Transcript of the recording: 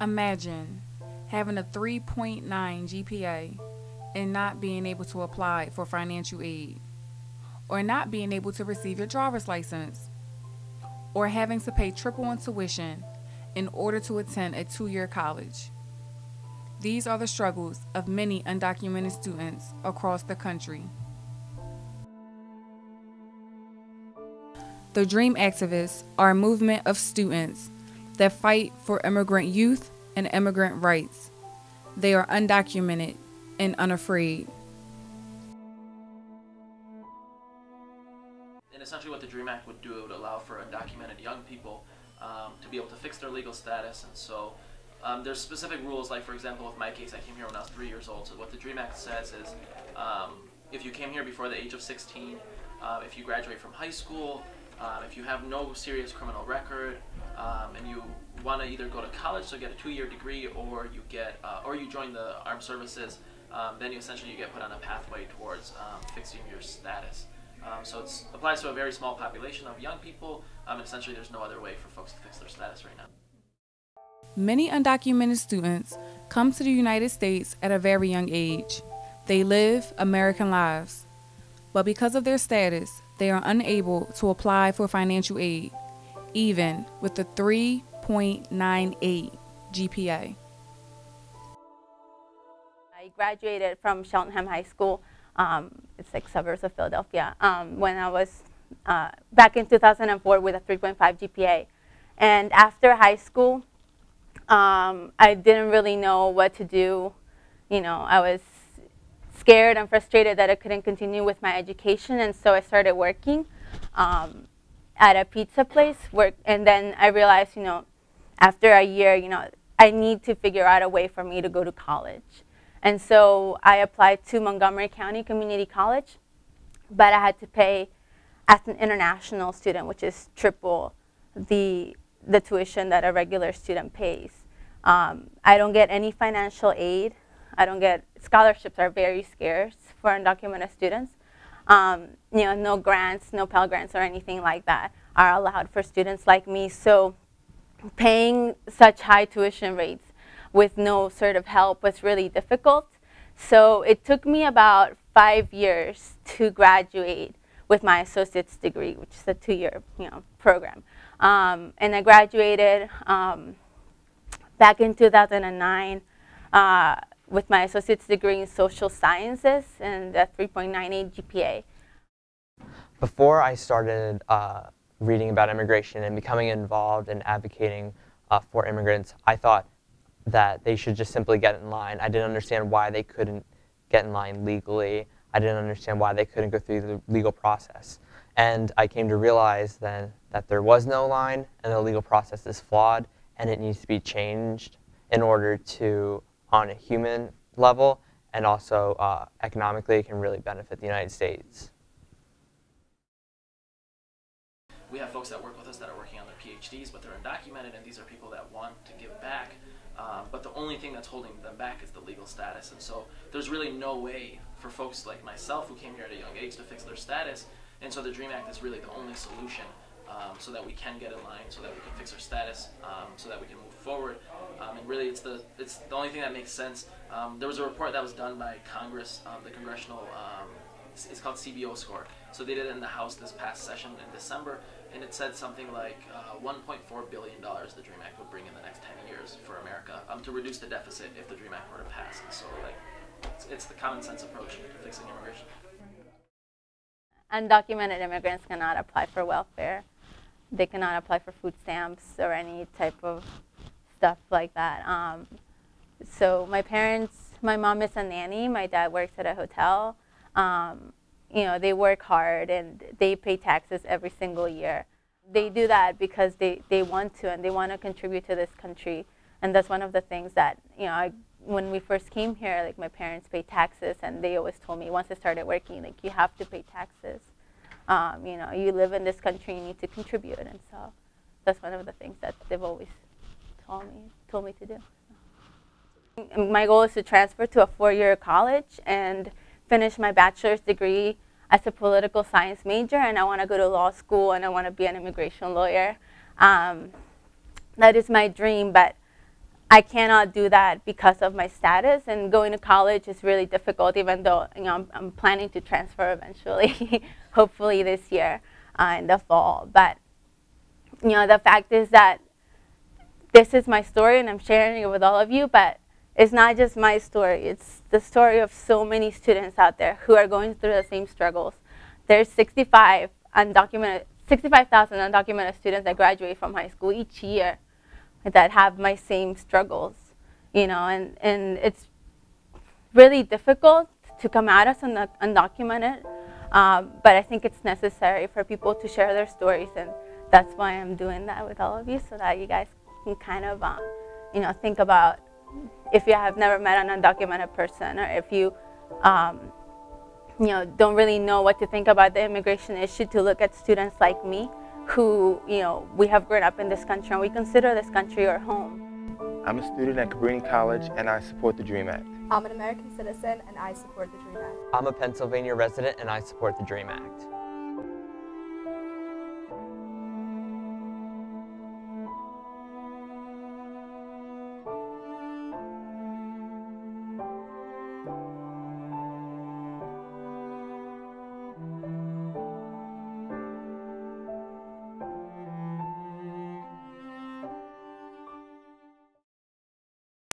Imagine having a 3.9 GPA and not being able to apply for financial aid, or not being able to receive your driver's license, or having to pay triple on tuition in order to attend a 2-year college. These are the struggles of many undocumented students across the country. The Dream Activists are a movement of students that fight for immigrant youth and immigrant rights. They are undocumented and unafraid. And essentially what the DREAM Act would do, it would allow for undocumented young people to be able to fix their legal status. And so there's specific rules, like for example with my case, I came here when I was 3 years old. So what the DREAM Act says is if you came here before the age of 16, if you graduate from high school, if you have no serious criminal record, and you want to either go to college, so get a 2-year degree, or you get, or you join the armed services, then you essentially get put on a pathway towards fixing your status. So it applies to a very small population of young people, and essentially there's no other way for folks to fix their status right now. Many undocumented students come to the United States at a very young age. They live American lives, but because of their status, they are unable to apply for financial aid, even with the 3.98 GPA. I graduated from Cheltenham High School. It's like suburbs of Philadelphia, when I was back in 2004 with a 3.5 GPA. And after high school, I didn't really know what to do. You know, I was scared and frustrated that I couldn't continue with my education, and so I started working at a pizza place. And then I realized, you know, after a year, you know, I need to figure out a way for me to go to college. And so I applied to Montgomery County Community College, but I had to pay as an international student, which is triple the tuition that a regular student pays. I don't get any financial aid. I don't get, scholarships are very scarce for undocumented students. You know, no grants, no Pell Grants or anything like that are allowed for students like me. So paying such high tuition rates with no sort of help was really difficult. So it took me about 5 years to graduate with my associate's degree, which is a 2-year, you know, program. And I graduated back in 2009 with my associate's degree in social sciences and a 3.98 GPA. Before I started reading about immigration and becoming involved in advocating for immigrants, I thought that they should just simply get in line. I didn't understand why they couldn't get in line legally. I didn't understand why they couldn't go through the legal process. And I came to realize then that there was no line, and the legal process is flawed, and it needs to be changed in order to, on a human level, and also economically, it can really benefit the United States. We have folks that work with us that are working on their PhDs, but they're undocumented, and these are people that want to give back. But the only thing that's holding them back is the legal status. And so there's really no way for folks like myself who came here at a young age to fix their status. And so the DREAM Act is really the only solution so that we can get in line, so that we can fix our status, so that we can move forward. And really it's the only thing that makes sense. There was a report that was done by Congress, the congressional, it's called CBO score. So they did it in the House this past session in December, and it said something like $1.4 billion the DREAM Act would bring in the next 10 years for America to reduce the deficit if the DREAM Act were to pass. And so like, it's the common sense approach to fixing immigration. Undocumented immigrants cannot apply for welfare. They cannot apply for food stamps or any type of stuff like that. So my parents, my mom is a nanny, my dad works at a hotel. You know, they work hard and they pay taxes every single year. They do that because they want to, and they want to contribute to this country. And that's one of the things that, you know, when we first came here, like my parents paid taxes, and they always told me once I started working, like, you have to pay taxes. You know, you live in this country, you need to contribute. And so that's one of the things that they've always told me to do. My goal is to transfer to a 4-year college and finish my bachelor's degree as a political science major, and I want to go to law school, and I want to be an immigration lawyer. That is my dream, but I cannot do that because of my status, and going to college is really difficult, even though I'm planning to transfer eventually, hopefully this year in the fall. But the fact is that this is my story and I'm sharing it with all of you, but it's not just my story. It's the story of so many students out there who are going through the same struggles. There's 65,000 undocumented students that graduate from high school each year that have my same struggles, and it's really difficult to come at us undocumented, but I think it's necessary for people to share their stories, and that's why I'm doing that with all of you, so that you guys can kind of, think about, if you have never met an undocumented person, or if you, don't really know what to think about the immigration issue, to look at students like me who, we have grown up in this country and we consider this country our home. I'm a student at Cabrini College and I support the DREAM Act. I'm an American citizen and I support the DREAM Act. I'm a Pennsylvania resident and I support the DREAM Act.